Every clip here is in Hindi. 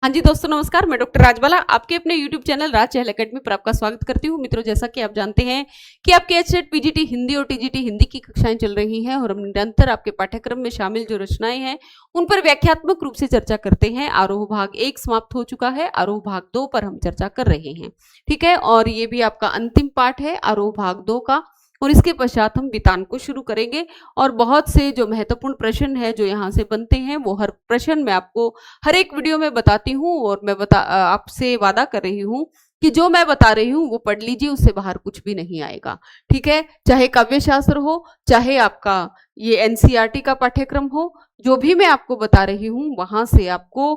हाँ जी दोस्तों नमस्कार, मैं डॉक्टर राजबाला आपके अपने YouTube चैनल राज चहल एकेडमी पर आपका स्वागत करती हूँ। मित्रों, जैसा कि आप जानते हैं कि आपके एचसेट पीजीटी हिंदी और टीजीटी हिंदी की कक्षाएं चल रही हैं और हम निरंतर आपके पाठ्यक्रम में शामिल जो रचनाएं हैं उन पर व्याख्यात्मक रूप से चर्चा करते हैं। आरोह भाग 1 समाप्त हो चुका है, आरोह भाग 2 पर हम चर्चा कर रहे हैं। ठीक है, और ये भी आपका अंतिम पाठ है आरोह भाग 2 का, और इसके पश्चात हम वितान को शुरू करेंगे। और बहुत से जो महत्वपूर्ण प्रश्न है जो यहाँ से बनते हैं वो हर प्रश्न मैं आपको हर एक वीडियो में बताती हूँ, और मैं आपसे वादा कर रही हूँ कि जो मैं बता रही हूँ वो पढ़ लीजिए, उससे बाहर कुछ भी नहीं आएगा। ठीक है, चाहे काव्य शास्त्र हो, चाहे आपका ये एनसीईआरटी का पाठ्यक्रम हो, जो भी मैं आपको बता रही हूँ वहां से आपको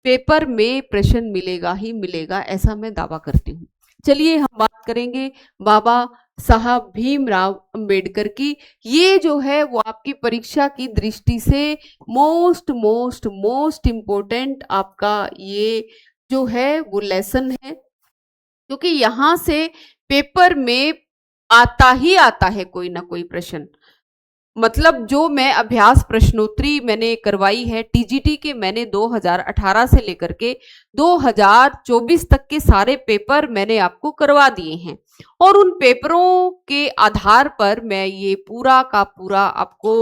पेपर में प्रश्न मिलेगा ही मिलेगा, ऐसा मैं दावा करती हूँ। चलिए हम बात करेंगे बाबा साहब भीमराव अंबेडकर की। ये जो है वो आपकी परीक्षा की दृष्टि से मोस्ट मोस्ट मोस्ट इम्पोर्टेंट आपका ये जो है वो लेसन है, क्योंकि यहां से पेपर में आता ही आता है कोई ना कोई प्रश्न। मतलब जो मैं अभ्यास प्रश्नोत्तरी मैंने करवाई है टीजीटी के, मैंने 2018 से लेकर के 2024 तक के सारे पेपर मैंने आपको करवा दिए हैं, और उन पेपरों के आधार पर मैं ये पूरा का पूरा आपको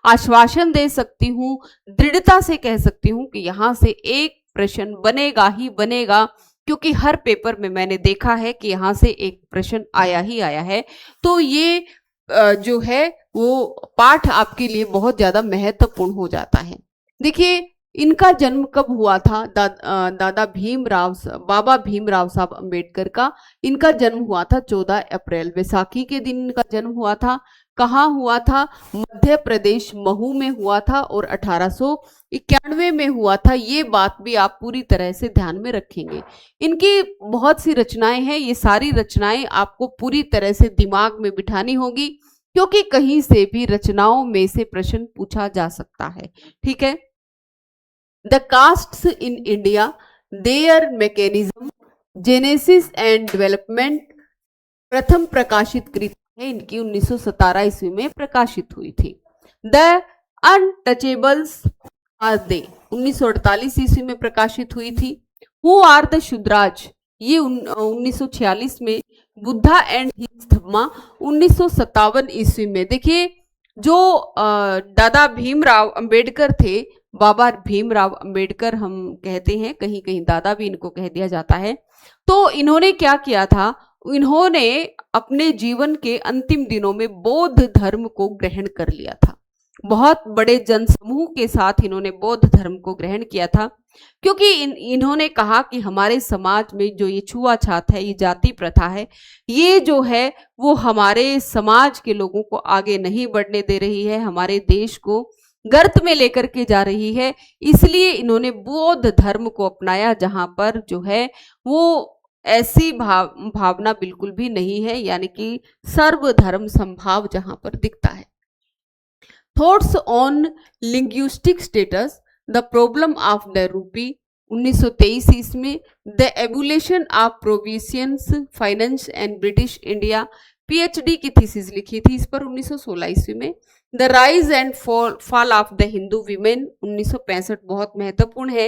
आश्वासन दे सकती हूँ, दृढ़ता से कह सकती हूँ कि यहाँ से एक प्रश्न बनेगा ही बनेगा, क्योंकि हर पेपर में मैंने देखा है कि यहाँ से एक प्रश्न आया ही आया है। तो ये जो है वो पाठ आपके लिए बहुत ज्यादा महत्वपूर्ण हो जाता है। देखिए, इनका जन्म कब हुआ था? दादा भीमराव बाबा भीमराव साहब अंबेडकर का इनका जन्म हुआ था 14 अप्रैल, वैसाखी के दिन इनका जन्म हुआ था। कहाँ हुआ था? मध्य प्रदेश महू में हुआ था, और 1891 में हुआ था। ये बात भी आप पूरी तरह से ध्यान में रखेंगे। इनकी बहुत सी रचनाएं हैं, ये सारी रचनाएं आपको पूरी तरह से दिमाग में बिठानी होगी, क्योंकि कहीं से भी रचनाओं में से प्रश्न पूछा जा सकता है। ठीक है, the castes in India, there mechanism, genesis and development प्रथम प्रकाशित कृति है इनकी, 1917 ईस्वी में प्रकाशित हुई थी। द अनटचेबल्स आर दे, 1948 ईस्वी में प्रकाशित हुई थी। हु आर द शूद्राज, ये 1946 में। बुद्धा एंड हिज धम्मा, 1957 ईस्वी में। देखिए, जो दादा भीमराव अंबेडकर थे, बाबा भीमराव अंबेडकर हम कहते हैं, कहीं कहीं दादा भी इनको कह दिया जाता है। तो इन्होंने क्या किया था? इन्होंने अपने जीवन के अंतिम दिनों में बौद्ध धर्म को ग्रहण कर लिया था। बहुत बड़े जनसमूह के साथ इन्होंने बौद्ध धर्म को ग्रहण किया था, क्योंकि इन्होंने कहा कि हमारे समाज में जो ये छुआछात है, ये जाति प्रथा है, ये जो है वो हमारे समाज के लोगों को आगे नहीं बढ़ने दे रही है, हमारे देश को गर्त में लेकर के जा रही है। इसलिए इन्होंने बौद्ध धर्म को अपनाया, जहां पर जो है वो ऐसी भावना बिल्कुल भी नहीं है, यानी कि सर्वधर्म संभाव जहां पर दिखता है। Thoughts on linguistic states, the problem of the rupee, 1923 इसमें। The evolution of provincial finance and British India, PhD की थीसिस लिखी थी इस पर 1916 ईस्वी में। The rise and fall of the Hindu women, 1965, बहुत महत्वपूर्ण है।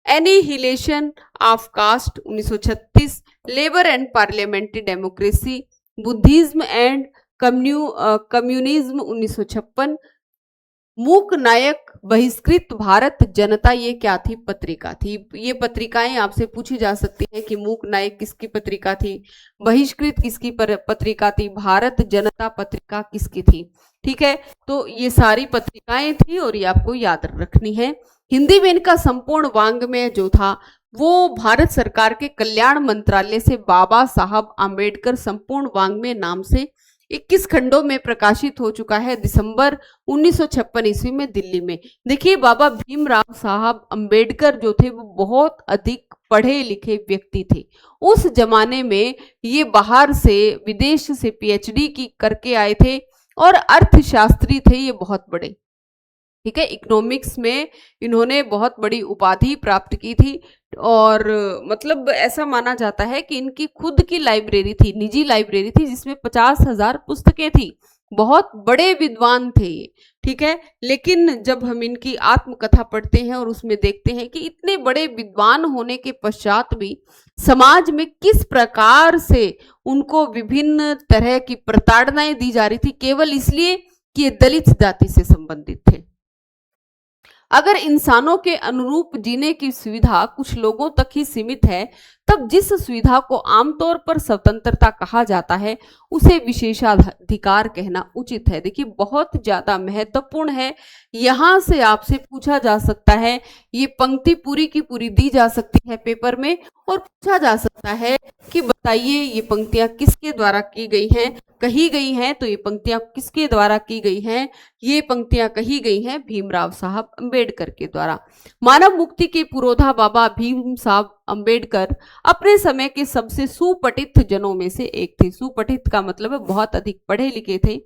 Annihilation of caste, 1936। Labour and parliamentary democracy, Buddhism and communism, 1956। Mook नायक बहिष्कृत भारत जनता, ये क्या थी? पत्रिका थी। ये पत्रिकाएं आपसे पूछी जा सकती हैं कि मूक नायक किसकी पत्रिका थी, बहिष्कृत किसकी पत्रिका थी, भारत जनता पत्रिका किसकी थी। ठीक है, तो ये सारी पत्रिकाएं थी और ये आपको याद रखनी है। हिंदी में इनका संपूर्ण वाङ्मय जो था वो भारत सरकार के कल्याण मंत्रालय से बाबा साहब आम्बेडकर संपूर्ण वाङ्मय नाम से 21 खंडों में प्रकाशित हो चुका है, दिसंबर 1956 ईस्वी में दिल्ली में। देखिए, बाबा भीमराव साहब अंबेडकर जो थे वो बहुत अधिक पढ़े लिखे व्यक्ति थे। उस जमाने में ये बाहर से, विदेश से पीएचडी की करके आए थे, और अर्थशास्त्री थे ये बहुत बड़े। ठीक है, इकोनॉमिक्स में इन्होंने बहुत बड़ी उपाधि प्राप्त की थी, और मतलब ऐसा माना जाता है कि इनकी खुद की लाइब्रेरी थी, निजी लाइब्रेरी थी, जिसमें 50,000 पुस्तकें थी। बहुत बड़े विद्वान थे ये, ठीक है। लेकिन जब हम इनकी आत्मकथा पढ़ते हैं और उसमें देखते हैं कि इतने बड़े विद्वान होने के पश्चात भी समाज में किस प्रकार से उनको विभिन्न तरह की प्रताड़नाएं दी जा रही थी, केवल इसलिए कि ये दलित जाति से संबंधित थे। अगर इंसानों के अनुरूप जीने की सुविधा कुछ लोगों तक ही सीमित है, तब जिस सुविधा को आमतौर पर स्वतंत्रता कहा जाता है उसे विशेषाधिकार कहना उचित है। देखिए बहुत ज्यादा महत्वपूर्ण है। यहां से आपसे पूछा जा सकता है, ये पंक्ति पूरी की पूरी दी जा सकती है पेपर में, और पूछा जा सकता है कि बताइए ये पंक्तियां किसके द्वारा की गई हैं, कही गई हैं। तो ये पंक्तियां किसके द्वारा की गई हैं? ये पंक्तियां कही गई हैं भीमराव साहब अंबेडकर के द्वारा। मानव मुक्ति के पुरोधा बाबा भीम साहब अंबेडकर अपने समय के सबसे सुपठित जनों में से एक थे। सुपठित का मतलब है बहुत अधिक पढ़े लिखे थे।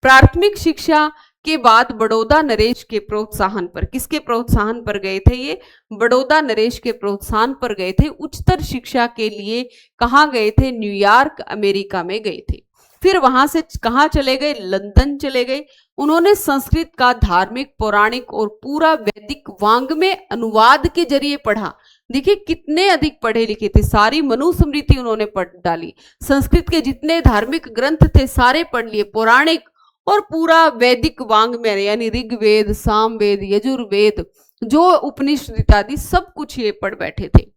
प्राथमिक शिक्षा के बाद बड़ौदा नरेश के प्रोत्साहन पर, किसके प्रोत्साहन पर गए थे ये? बड़ौदा नरेश के प्रोत्साहन पर गए थे। उच्चतर शिक्षा के लिए कहाँ गए थे? न्यूयॉर्क अमेरिका में गए थे। फिर वहां से कहाँ चले गए? लंदन चले गए। उन्होंने संस्कृत का धार्मिक, पौराणिक और पूरा वैदिक वाङ्मय अनुवाद के जरिए पढ़ा। देखिए कितने अधिक पढ़े लिखे थे। सारी मनुस्मृति उन्होंने पढ़ डाली, संस्कृत के जितने धार्मिक ग्रंथ थे सारे पढ़ लिए, पौराणिक और पूरा वैदिक वाङ्मय यानी ऋग्वेद, सामवेद, यजुर्वेद, जो उपनिषद इत्यादि सब कुछ ये पढ़ बैठे थे।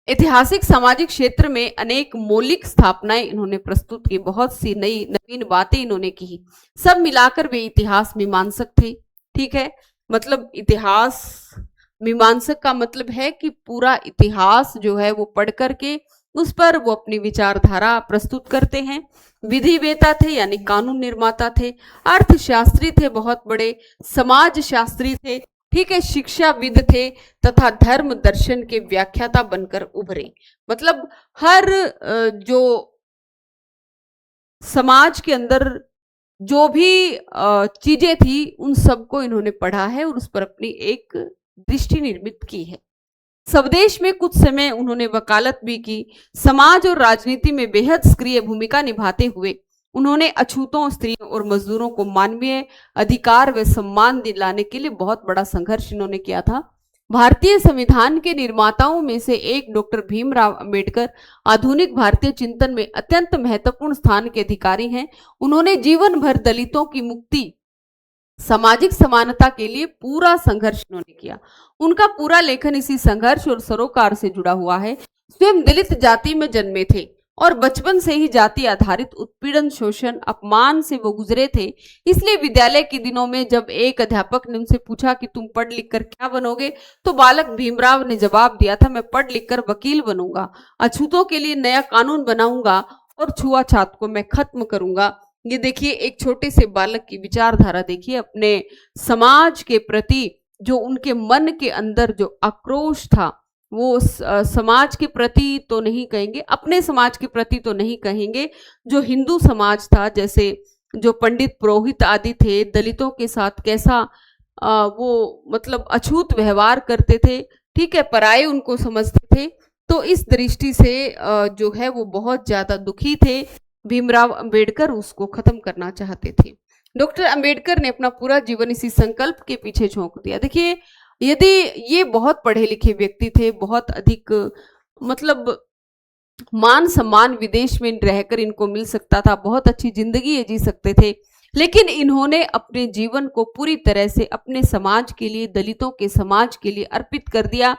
ऐतिहासिक सामाजिक क्षेत्र में अनेक मौलिक स्थापनाएं इन्होंने प्रस्तुत की, बहुत सी नई नवीन बातें इन्होंने की। सब मिलाकर वे इतिहास मीमांसक थे, ठीक है। मतलब इतिहास मीमांसक का मतलब है कि पूरा इतिहास जो है वो पढ़ करके उस पर वो अपनी विचारधारा प्रस्तुत करते हैं। विधिवेता थे यानी कानून निर्माता थे, अर्थशास्त्री थे बहुत बड़े, समाज शास्त्री थे, ठीक है, शिक्षाविद थे तथा धर्म दर्शन के व्याख्याता बनकर उभरे। मतलब हर जो समाज के अंदर जो भी चीजें थी उन सबको इन्होंने पढ़ा है और उस पर अपनी एक दृष्टि निर्मित की है। स्वदेश में कुछ समय उन्होंने वकालत भी की। समाज और राजनीति में बेहद सक्रिय भूमिका निभाते हुए उन्होंने अछूतों, स्त्रियों और मजदूरों को मानवीय अधिकार व सम्मान दिलाने के लिए बहुत बड़ा संघर्ष इन्होंने किया था। भारतीय संविधान के निर्माताओं में से एक डॉक्टर भीमराव अंबेडकर आधुनिक भारतीय चिंतन में अत्यंत महत्वपूर्ण स्थान के अधिकारी हैं। उन्होंने जीवन भर दलितों की मुक्ति, सामाजिक समानता के लिए पूरा संघर्ष उन्होंने किया। उनका पूरा लेखन इसी संघर्ष और सरोकार से जुड़ा हुआ है। स्वयं दलित जाति में जन्मे थे और बचपन से ही जाति आधारित उत्पीड़न, शोषण, अपमान से वो गुजरे थे। इसलिए विद्यालय के दिनों में जब एक अध्यापक ने उनसे पूछा कि तुम पढ़ लिख कर क्या बनोगे, तो बालक भीमराव ने जवाब दिया था, मैं पढ़ लिख कर वकील बनूंगा, अछूतों के लिए नया कानून बनाऊंगा और छुआछूत को मैं खत्म करूंगा। ये देखिए एक छोटे से बालक की विचारधारा देखिए, अपने समाज के प्रति जो उनके मन के अंदर जो आक्रोश था, वो समाज के प्रति तो नहीं कहेंगे, अपने समाज के प्रति तो नहीं कहेंगे, जो हिंदू समाज था, जैसे जो पंडित पुरोहित आदि थे, दलितों के साथ कैसा वो मतलब अछूत व्यवहार करते थे, ठीक है, पराये उनको समझते थे। तो इस दृष्टि से जो है वो बहुत ज्यादा दुखी थे। भीमराव अंबेडकर उसको खत्म करना चाहते थे। डॉक्टर अंबेडकर ने अपना पूरा जीवन इसी संकल्प के पीछे झोंक दिया। देखिए यदि ये बहुत पढ़े लिखे व्यक्ति थे, बहुत अधिक मतलब मान सम्मान विदेश में रहकर इनको मिल सकता था, बहुत अच्छी जिंदगी ये जी सकते थे, लेकिन इन्होंने अपने जीवन को पूरी तरह से अपने समाज के लिए, दलितों के समाज के लिए अर्पित कर दिया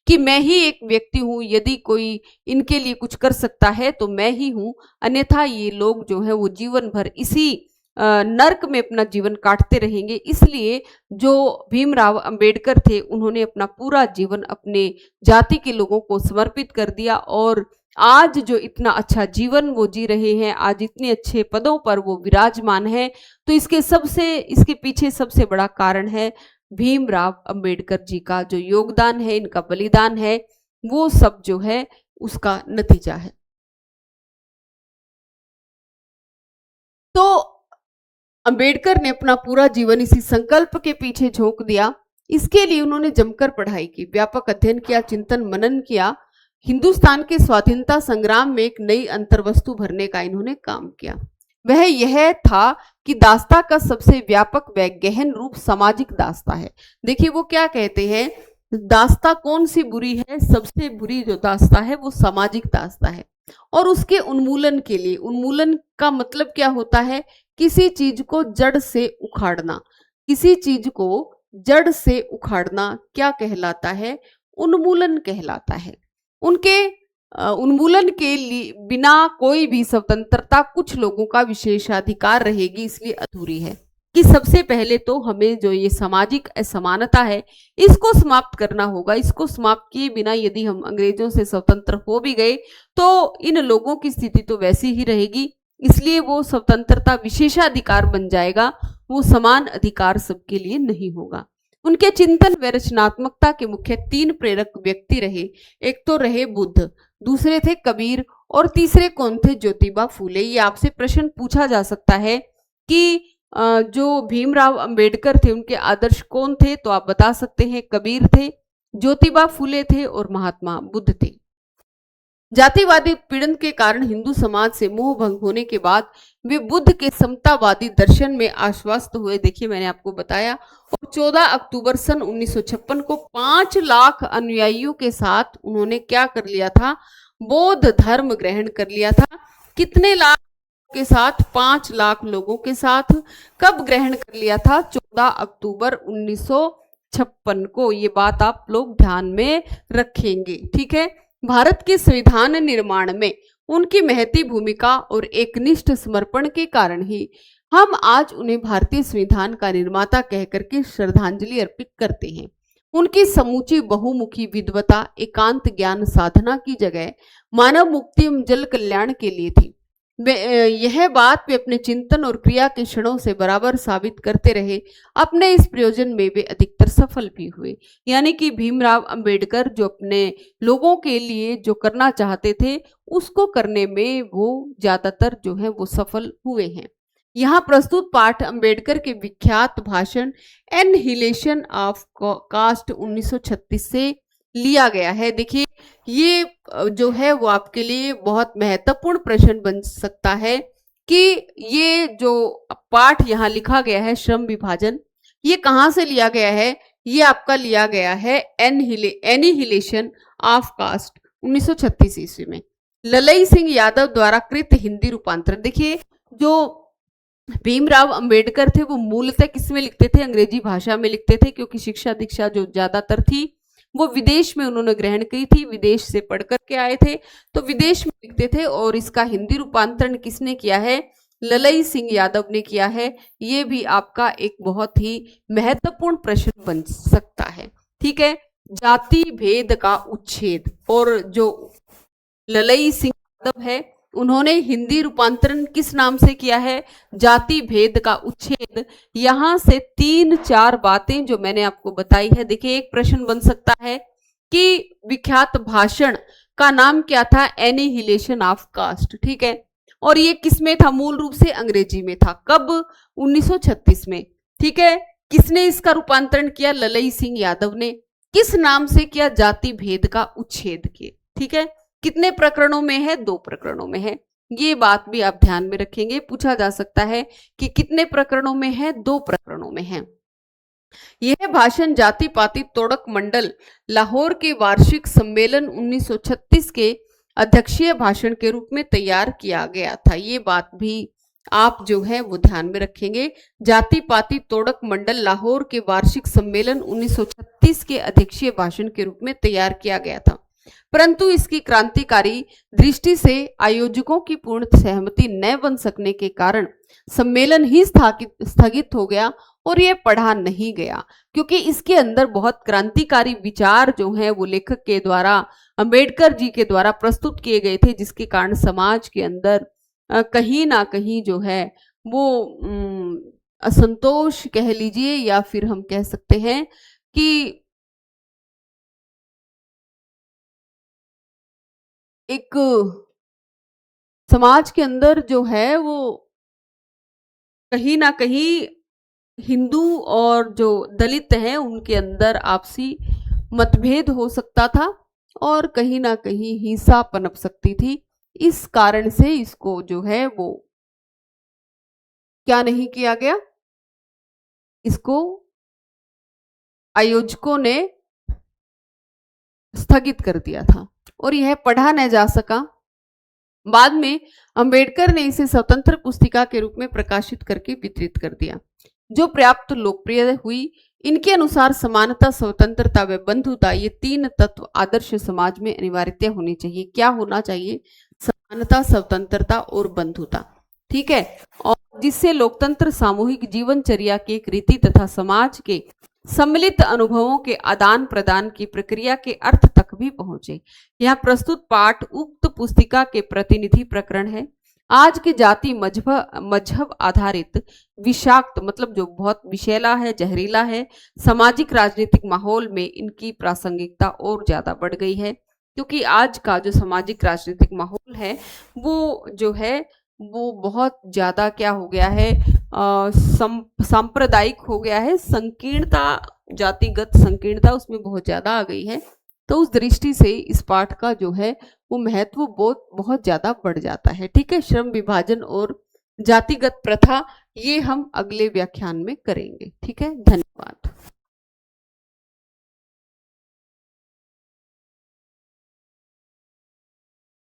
कि मैं ही एक व्यक्ति हूँ, यदि कोई इनके लिए कुछ कर सकता है तो मैं ही हूँ, अन्यथा ये लोग जो है वो जीवन भर इसी नर्क में अपना जीवन काटते रहेंगे। इसलिए जो भीमराव अंबेडकर थे उन्होंने अपना पूरा जीवन अपने जाति के लोगों को समर्पित कर दिया और आज जो इतना अच्छा जीवन वो जी रहे हैं, आज इतने अच्छे पदों पर वो विराजमान है, तो इसके पीछे सबसे बड़ा कारण है भीमराव अंबेडकर जी का जो योगदान है, इनका बलिदान है, वो सब जो है उसका नतीजा है। तो अंबेडकर ने अपना पूरा जीवन इसी संकल्प के पीछे झोंक दिया। इसके लिए उन्होंने जमकर पढ़ाई की, व्यापक अध्ययन किया, चिंतन मनन किया। हिंदुस्तान के स्वाधीनता संग्राम में एक नई अंतर्वस्तु भरने का इन्होंने काम किया। वह यह था कि दास्ता का सबसे व्यापक व गहन रूप सामाजिक दास्ता है। देखिए वो क्या कहते हैं, दास्ता कौन सी बुरी है, सबसे बुरी जो दास्ता है वो सामाजिक दास्ता है। और उसके उन्मूलन के लिए, उन्मूलन का मतलब क्या होता है, किसी चीज को जड़ से उखाड़ना, किसी चीज को जड़ से उखाड़ना क्या कहलाता है, उन्मूलन कहलाता है। उनके उन्मूलन के लिए बिना कोई भी स्वतंत्रता कुछ लोगों का विशेषाधिकार रहेगी, इसलिए अधूरी है। कि सबसे पहले तो हमें जो ये सामाजिक असमानता है इसको समाप्त करना होगा। इसको समाप्त किए बिना यदि हम अंग्रेजों से स्वतंत्र हो भी गए तो इन लोगों की स्थिति तो वैसी ही रहेगी, इसलिए वो स्वतंत्रता विशेषाधिकार बन जाएगा, वो समान अधिकार सबके लिए नहीं होगा। उनके चिंतन व रचनात्मकता के मुख्य 3 प्रेरक व्यक्ति रहे। एक तो रहे बुद्ध, दूसरे थे कबीर और तीसरे कौन थे, ज्योतिबा फूले। ये आपसे प्रश्न पूछा जा सकता है कि जो भीमराव अंबेडकर थे उनके आदर्श कौन थे, तो आप बता सकते हैं कबीर थे, ज्योतिबा फूले थे और महात्मा बुद्ध थे। जातिवादी उत्पीड़न के कारण हिंदू समाज से मोह भंग होने के बाद वे बुद्ध के समतावादी दर्शन में आश्वस्त हुए। देखिए मैंने आपको बताया, और 14 अक्टूबर सन 1956 को 5 लाख अनुयायियों के साथ उन्होंने क्या कर लिया था, बौद्ध धर्म ग्रहण कर लिया था। कितने लाख के साथ, 5 लाख लोगों के साथ। कब ग्रहण कर लिया था, 14 अक्टूबर 1956 को। ये बात आप लोग ध्यान में रखेंगे, ठीक है। भारत के संविधान निर्माण में उनकी महती भूमिका और एकनिष्ठ समर्पण के कारण ही हम आज उन्हें भारतीय संविधान का निर्माता कहकर के श्रद्धांजलि अर्पित करते हैं। उनकी समूची बहुमुखी विद्वता एकांत ज्ञान साधना की जगह मानव मुक्ति एवं जल कल्याण के लिए थी। यह बात वे अपने चिंतन और क्रिया के क्षणों से बराबर साबित करते रहे। अपने इस प्रयोजन में वे अधिकतर सफल भी हुए। यानी कि भीमराव अंबेडकर जो अपने लोगों के लिए जो करना चाहते थे उसको करने में वो ज्यादातर जो है वो सफल हुए हैं। यहाँ प्रस्तुत पाठ अंबेडकर के विख्यात भाषण एनहिलेशन ऑफ कास्ट 1936 से लिया गया है। देखिए ये जो है वो आपके लिए बहुत महत्वपूर्ण प्रश्न बन सकता है कि ये जो पाठ यहाँ लिखा गया है श्रम विभाजन, ये कहाँ से लिया गया है, ये आपका लिया गया है एनिहिलेशन ऑफ कास्ट 1936 ईस्वी में ललई सिंह यादव द्वारा कृत हिंदी रूपांतरण। देखिए जो भीमराव अंबेडकर थे वो मूलतः किस में लिखते थे, अंग्रेजी भाषा में लिखते थे, क्योंकि शिक्षा दीक्षा जो ज्यादातर थी वो विदेश में उन्होंने ग्रहण की थी, विदेश से पढ़ करके आए थे तो विदेश में लिखते थे। और इसका हिंदी रूपांतरण किसने किया है, ललई सिंह यादव ने किया है। ये भी आपका एक बहुत ही महत्वपूर्ण प्रश्न बन सकता है, ठीक है। जाति भेद का उच्छेद, और जो ललई सिंह यादव है उन्होंने हिंदी रूपांतरण किस नाम से किया है, जाति भेद का उच्छेद। यहां से 3-4 बातें जो मैंने आपको बताई है। देखिए एक प्रश्न बन सकता है कि विख्यात भाषण का नाम क्या था, एनिहिलेशन ऑफ कास्ट, ठीक है। और ये किस में था, मूल रूप से अंग्रेजी में था। कब, 1936 में, ठीक है। किसने इसका रूपांतरण किया, ललई सिंह यादव ने। किस नाम से किया, जाति भेद का उच्छेद के, ठीक है। कितने प्रकरणों में है, 2 प्रकरणों में है। ये बात भी आप ध्यान में रखेंगे, पूछा जा सकता है कि कितने प्रकरणों में है, 2 प्रकरणों में है। यह भाषण जाति पाति तोड़क मंडल लाहौर के वार्षिक सम्मेलन 1936 के अध्यक्षीय भाषण के रूप में तैयार किया गया था। ये बात भी आप जो है वो ध्यान में रखेंगे। जाति पाति तोड़क मंडल लाहौर के वार्षिक सम्मेलन 1936 के अध्यक्षीय भाषण के रूप में तैयार किया गया था, परंतु इसकी क्रांतिकारी दृष्टि से आयोजकों की पूर्ण सहमति न बन सकने के कारण सम्मेलन ही स्थगित हो गया और यह पढ़ा नहीं गया, क्योंकि इसके अंदर बहुत क्रांतिकारी विचार जो हैं वो लेखक के द्वारा, अंबेडकर जी के द्वारा प्रस्तुत किए गए थे, जिसके कारण समाज के अंदर कहीं ना कहीं जो है वो असंतोष कह लीजिए, या फिर हम कह सकते हैं कि एक समाज के अंदर जो है वो कहीं ना कहीं हिंदू और जो दलित हैं उनके अंदर आपसी मतभेद हो सकता था और कहीं ना कहीं हिंसा पनप सकती थी। इस कारण से इसको जो है वो क्या नहीं किया गया, इसको आयोजकों ने स्थगित कर दिया था और यह पढ़ा न जा सका। बाद में अंबेडकर ने इसे स्वतंत्र पुस्तिका के रूप में प्रकाशित करके वितरित कर दिया, जो पर्याप्त लोकप्रिय हुई। इनके अनुसार समानता, स्वतंत्रता व बंधुता, ये तीन तत्व आदर्श समाज में अनिवार्यतः होने चाहिए। क्या होना चाहिए? समानता, स्वतंत्रता और बंधुता। ठीक है। और जिससे लोकतंत्र सामूहिक जीवनचर्या की एक रीति तथा समाज के सम्मिलित अनुभवों के आदान प्रदान की प्रक्रिया के अर्थ तक भी पहुंचे। यह प्रस्तुत पाठ उक्त पुस्तिका के प्रतिनिधि प्रकरण है। आज के जाति मजहब आधारित विषाक्त, मतलब जो बहुत विषैला है, जहरीला है, सामाजिक राजनीतिक माहौल में इनकी प्रासंगिकता और ज्यादा बढ़ गई है, क्योंकि आज का जो सामाजिक राजनीतिक माहौल है वो जो है वो बहुत ज्यादा क्या हो गया है, सांप्रदायिक हो गया है, संकीर्णता, जातिगत संकीर्णता उसमें बहुत ज्यादा आ गई है। तो उस दृष्टि से इस पाठ का जो है वो महत्व बहुत ज्यादा बढ़ जाता है। ठीक है। श्रम विभाजन और जातिगत प्रथा, ये हम अगले व्याख्यान में करेंगे। ठीक है, धन्यवाद।